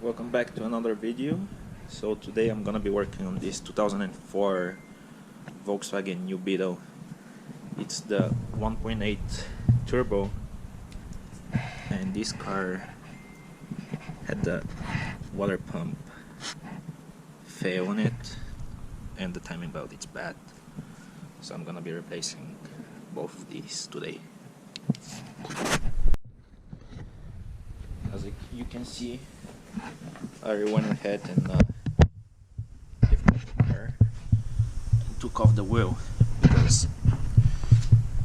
Welcome back to another video. So today I'm gonna be working on this 2004 Volkswagen New Beetle. It's the 1.8 turbo, and this car had the water pump fail on it and the timing belt is bad, so I'm gonna be replacing both of these today. As you can see, I went ahead and lifted the car and took off the wheel because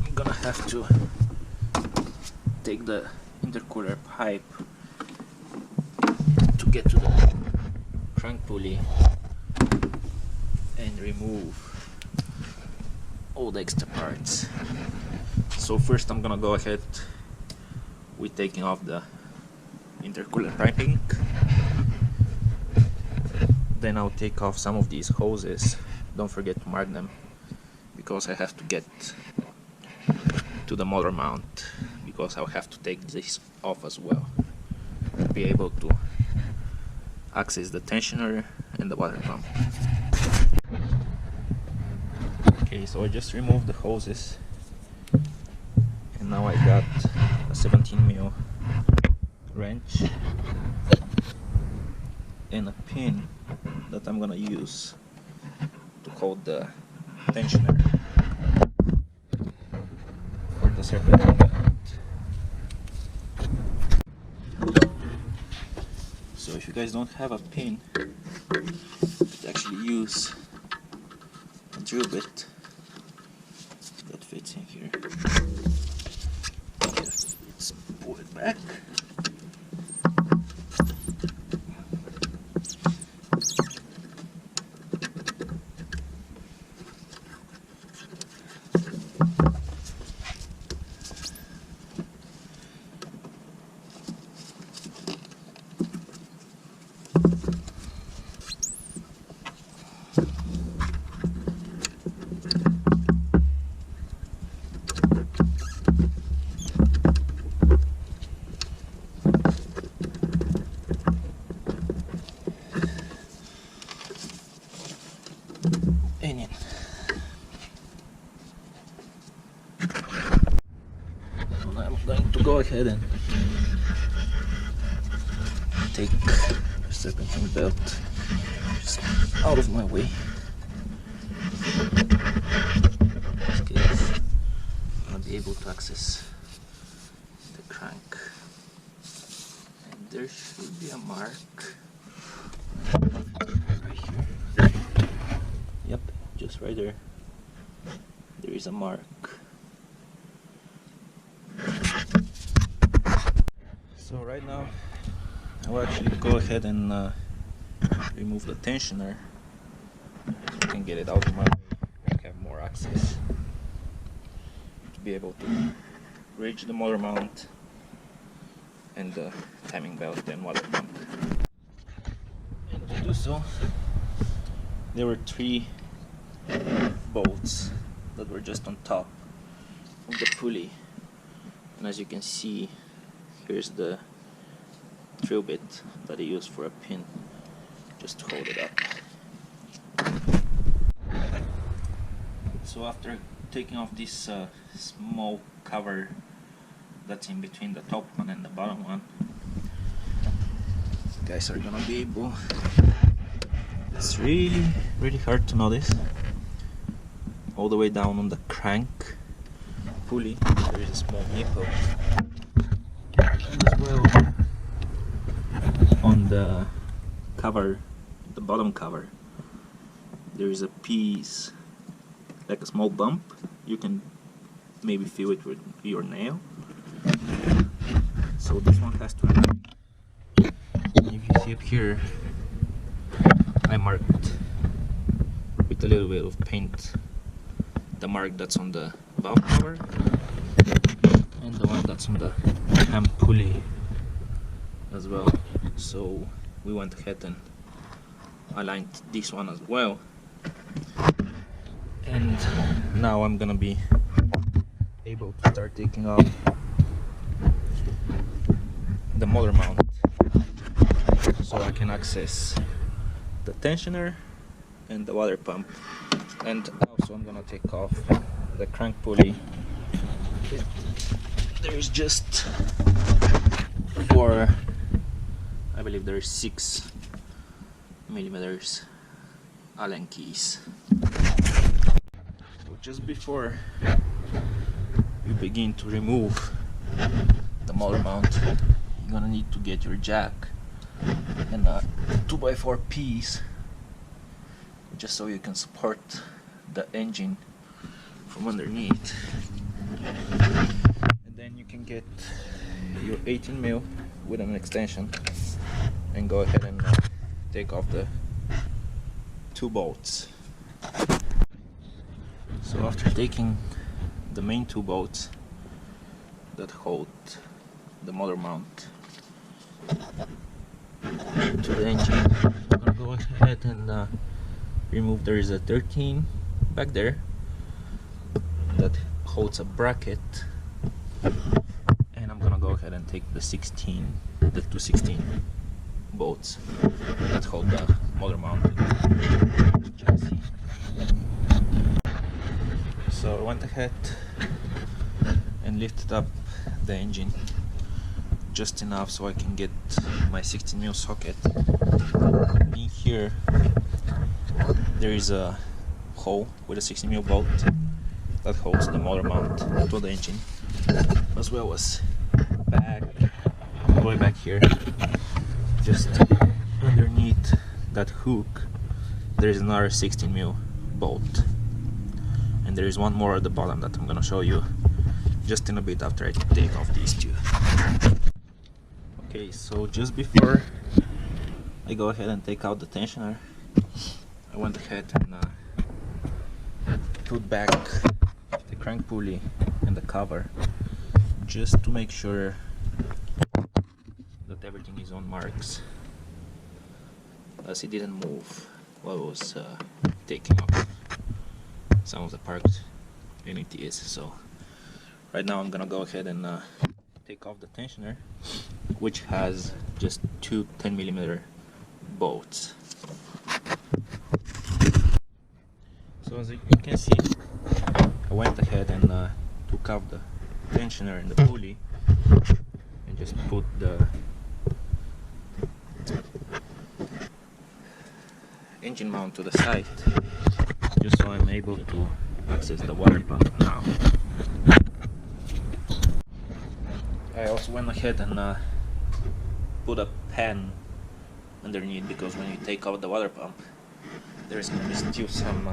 I'm gonna have to take the intercooler pipe to get to the crank pulley and remove all the extra parts. So first I'm gonna go ahead with taking off the intercooler piping. Then I'll take off some of these hoses. Don't forget to mark them because I have to get to the motor mount, because I'll have to take this off as well to be able to access the tensioner and the water pump. Okay, so I just removed the hoses and now I got a 17mm wrench and a pin that I'm gonna use to hold the tensioner for the serpentine belt. So if you guys don't have a pin, you could actually use a drill bit that fits in here. Let's pull it back. I'm going to go ahead and take the serpentine belt just out of my way. Okay, I'm gonna be able to access the crank, and there should be a mark right here. Yep, just right there. There is a mark. So right now I will actually go ahead and remove the tensioner. I can get it out of my way and have more access to be able to reach the motor mount and the timing belt and water pump. And to do so, there were 3 bolts that were just on top of the pulley, and as you can see, here's the drill bit that I use for a pin just to hold it up. So after taking off this small cover that's in between the top one and the bottom one, you guys are gonna be able, it's really hard to notice, all the way down on the crank pulley there is a small nipple, and as well on the cover, the bottom cover, there is a piece like a small bump. You can maybe feel it with your nail, so this one has to align. If you see up here, I marked with a little bit of paint the mark that's on the valve cover and the one that's on the cam pulley as well. So we went ahead and aligned this one as well, and now I'm gonna be able to start taking off the motor mount. so I can access the tensioner and the water pump. And also I'm gonna take off the crank pulley. There is just four, I believe there is 6 millimeters Allen keys. So just before you begin to remove the motor mount, you're gonna need to get your jack and a 2x4 piece, just so you can support the engine from underneath. And then you can get your 18mm with an extension and go ahead and take off the 2 bolts. So after taking the main 2 bolts that hold the motor mount to the engine, I'm gonna go ahead and remove. There is a 13 back there that holds a bracket, and I'm gonna go ahead and take the 216 bolts that hold the motor mount chassis. So I went ahead and lifted up the engine just enough so I can get my 16mm socket. In here there is a hole with a 16mm bolt that holds the motor mount to the engine, as well as way back here, just underneath that hook, there is another 16mm bolt, and there is one more at the bottom that I'm gonna show you just in a bit after I take off these 2. Okay, so just before I go ahead and take out the tensioner, I went ahead and put back the crank pulley and the cover, just to make sure that everything is on marks, as it didn't move while I was taking off some of the parts, and it is. So right now I'm gonna go ahead and take off the tensioner, which has just 2 10mm bolts. So as you can see, I went ahead and took off the tensioner and the pulley and just put the engine mount to the side, just so I'm able to access the water pump now. I also went ahead and put a pan underneath, because when you take out the water pump, there's going to be still some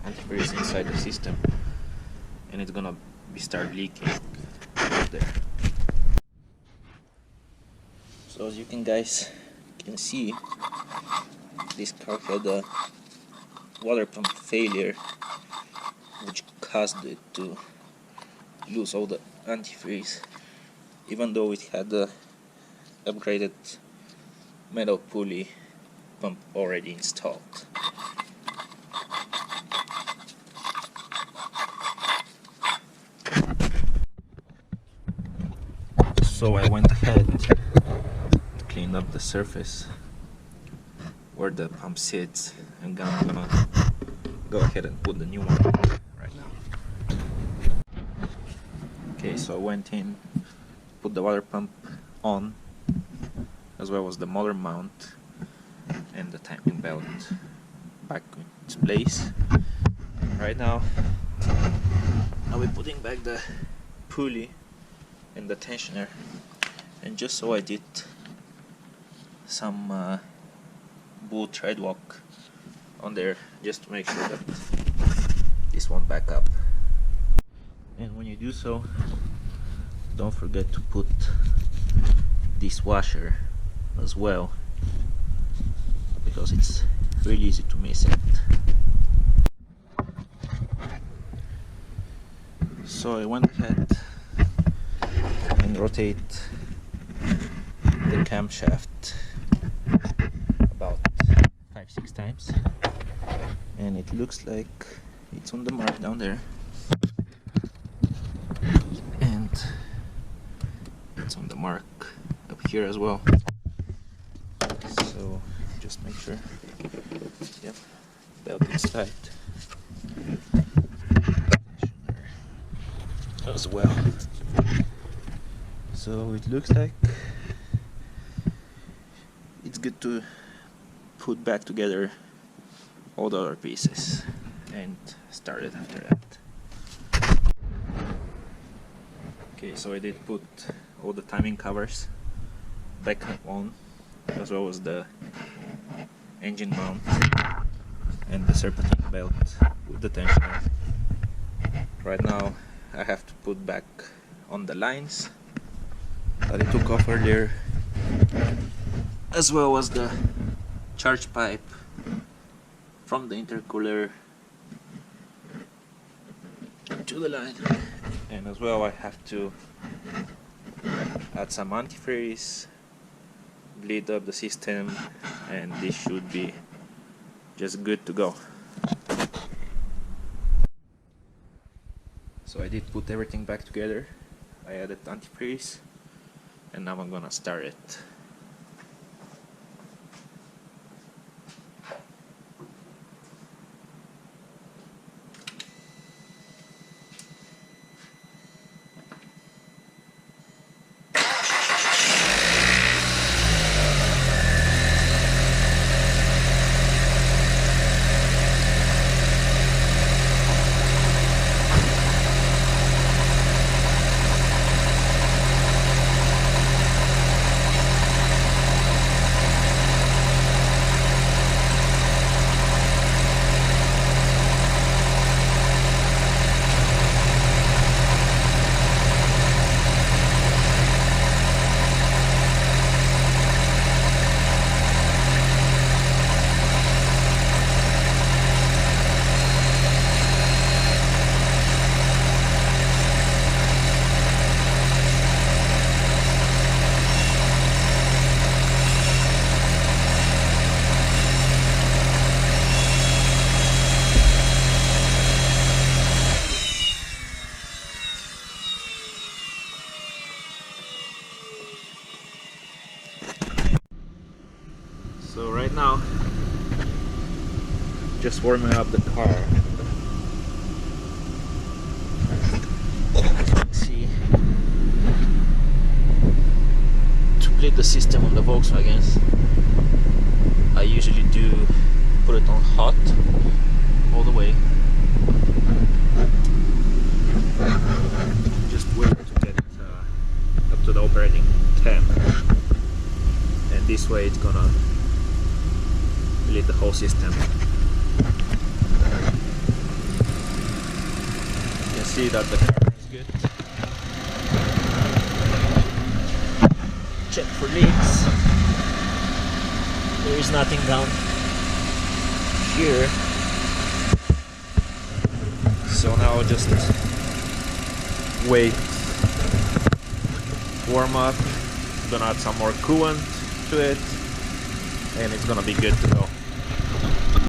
antifreeze inside the system, and it's going to start leaking there. So as you guys can see, this car had a water pump failure, which caused it to lose all the antifreeze, even though it had a upgraded metal pulley pump already installed. So I went ahead to clean up the surface where the pump sits, and I'm gonna go ahead and put the new one right now. Okay, so I went in, put the water pump on, as well as the motor mount and the timing belt back in its place. Right now I'll be putting back the pulley and the tensioner, and just so I did some boot thread walk on there, just to make sure that this won't back up. And when you do so, don't forget to put this washer as well, because it's really easy to miss it. So I went ahead and rotate the camshaft about 5-6 times, and it looks like it's on the mark down there, and it's on the mark up here as well. So just make sure. Yep, belt is tight. As well. So it looks like it's good to put back together all the other pieces and start it after that. Okay, so I did put all the timing covers back on, as well as the engine mount and the serpentine belt with the tensioner. Right now I have to put back on the lines that I took off earlier, as well as the charge pipe from the intercooler to the line, and as well I have to add some antifreeze, bleed up the system, and this should be just good to go. So I did put everything back together. I added antifreeze, and now I'm gonna start it. So right now, just warming up the car. See, to bleed the system on the Volkswagens, I usually do put it on hot all the way. Just wait to get up to the operating temp, and this way it's gonna bleed the whole system. You can see that the car is good. Check for leaks. There is nothing down here. So now just wait, warm up, gonna add some more coolant to it, and it's gonna be good to go.